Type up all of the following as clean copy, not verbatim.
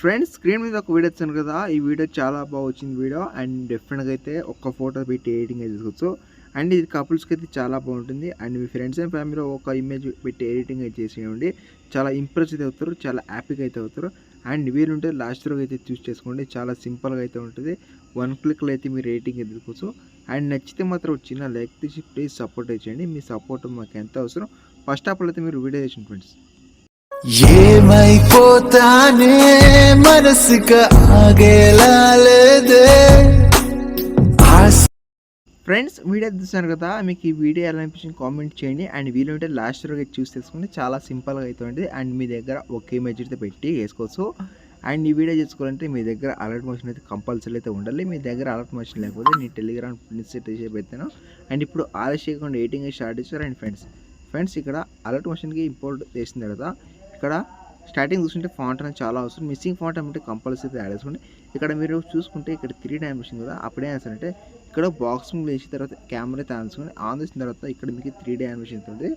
Friends screen మీద ఒక video వచ్చాను కదా, ఈ వీడియో చాలా బాగా వచ్చింది వీడియో. అండ్ డెఫినెట్గా అయితే ఒక్క ఫోటో పెట్టి ఎడిటింగ్ అయితే తీసుకోవచ్చు. అండ్ ఇది కపుల్స్కి అయితే చాలా బాగుంటుంది. అండ్ మీ ఫ్రెండ్స్ అండ్ ఫ్యామిలీలో ఒక ఇమేజ్ పెట్టి ఎడిటింగ్ అయితే చేసేయండి, చాలా ఇంప్రెస్ అయితే అవుతారు, చాలా హ్యాపీగా అయితే అవుతారు. అండ్ వీలుంటే లాస్ట్ రోజు అయితే చూస్ చేసుకోండి, చాలా సింపుల్గా అయితే ఉంటుంది. 1 క్లిక్లో అయితే మీరు ఎడిటింగ్ అయితే తీసుకోవచ్చు. అండ్ నచ్చితే మాత్రం చిన్న లైక్ తీసి ప్లీజ్ సపోర్ట్ చేయండి, మీ సపోర్ట్ మాకు ఎంత అవసరం. ఫస్ట్ ఆఫ్ ఆల్ అయితే మీరు వీడియో చేసిన ఫ్రెండ్స్ ఏమైపోతానే మనసుకు ఆగేలా లేదే. ఫ్రెండ్స్ వీడియో చూసాను కదా, మీకు ఈ వీడియో ఎలా అనిపించింది కామెంట్ చేయండి. అండ్ వీలుంటే లాస్ట్ రోజు చూస్ చేసుకుంటే చాలా సింపుల్గా అయితే ఉంటుంది. అండ్ మీ దగ్గర ఒక ఇమేజ్ అయితే పెట్టి వేసుకోవచ్చు. అండ్ ఈ వీడియో చేసుకోవాలంటే మీ దగ్గర అలర్ట్ మోషన్ అయితే కంపల్సరీ అయితే ఉండాలి. మీ దగ్గర అలర్ట్ మోషన్ లేకపోతే నేను టెలిగ్రామ్ సెట్ చేసి పెడతాను. అండ్ ఇప్పుడు ఆలస్యంగా ఎడిటింగ్ స్టార్ట్ చేశారు. అండ్ ఫ్రెండ్స్ ఇక్కడ అలర్ట్ మోషన్కి ఇంపోర్ట్ చేసిన తర్వాత ఇక్కడ స్టార్టింగ్ చూసుకుంటే ఫాంట్ అనేది చాలా అవసరం. మిస్సింగ్ ఫాంట్ అంటే కంపల్సరీ యాడ్ చేసుకోండి. ఇక్కడ మీరు చూసుకుంటే ఇక్కడ 3 డైమెన్షన్ కదా, అప్పుడే వేస్తారంటే ఇక్కడ బాక్స్ వేసిన తర్వాత కెమెరా అయితే ఆన్ చేసుకొని ఆన్ చేసిన తర్వాత ఇక్కడ మీకు 3 డైమెన్షన్ ఉంటుంది.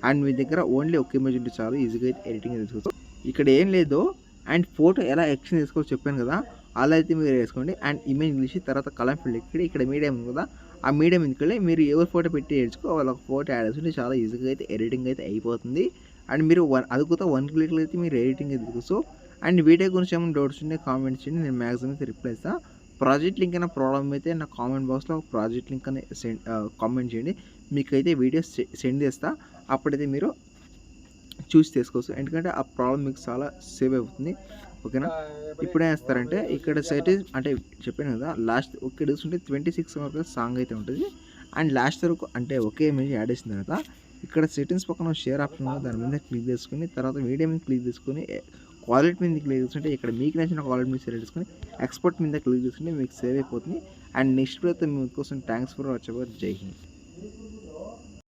అండ్ మీ దగ్గర ఓన్లీ ఒక ఇమేజ్ ఉంటే చాలు, ఈజీగా అయితే ఎడిటింగ్ చేసుకోవచ్చు. ఇక్కడ ఏం లేదు. అండ్ ఫోటో ఎలా ఎక్స్చేంజ్ చేసుకోవాలో చెప్పాను కదా, అలా అయితే మీరు వేసుకోండి. అండ్ ఇమేజ్ తీసి తర్వాత కలర్ ఫీల్డ్ ఇక్కడ మీడియం ఉంది కదా, ఆ మీడియం ఎందుకంటే మీరు ఎవరు ఫోటో పెట్టి వేసుకో వాళ్ళ ఫోటో యాడ్ చేసుకుంటే చాలా ఈజీగా అయితే ఎడిటింగ్ అయితే అయిపోతుంది. అండ్ మీరు అది కూడా 1 క్లిక్లో అయితే మీరు ఎడిటింగ్ అయితే తీసుకోవచ్చు. అండ్ వీడియో గురించి ఏమైనా డౌట్స్ ఉంటే కామెంట్ చేయండి, నేను మ్యాక్సిమం అయితే రిప్లై ఇస్తాను. ప్రాజెక్ట్ లింక్ అయినా ప్రాబ్లం అయితే నా కామెంట్ బాక్స్లో ప్రాజెక్ట్ లింక్ అని కామెంట్ చేయండి, మీకైతే వీడియో సెండ్ చేస్తా. అప్పుడైతే మీరు చూస్ చేసుకోవచ్చు, ఎందుకంటే ఆ ప్రాబ్లం మీకు చాలా సేవ్ అవుతుంది. ఓకేనా? ఇప్పుడు ఏం చేస్తారంటే ఇక్కడ సెటింగ్స్ అంటే చెప్పాను కదా, లాస్ట్ ఇక్కడ చూసుకుంటే 26 వరకు సాంగ్ అయితే ఉంటుంది. అండ్ లాస్ట్ వరకు అంటే ఒకే ఇమేజ్ యాడ్ చేసిన తర్వాత ఇక్కడ సెటింగ్స్ పక్కన షేర్ ఆప్షన్ ఉంది, దాని మీద క్లిక్ చేసుకుని తర్వాత వీడియో మీద క్లిక్ చేసుకుని క్వాలిటీ మీద క్లిక్ చేసుకుంటే ఇక్కడ మీకు నచ్చిన క్వాలిటీ మీద సెలెక్ట్ చేసుకుని ఎక్స్పోర్ట్ మీద క్లిక్ చేసుకుంటే మీకు సేవ్ అయిపోతుంది. అండ్ నెక్స్ట్ అయితే మీకోసం థ్యాంక్స్ ఫర్ వాచింగ్. జై హింద్.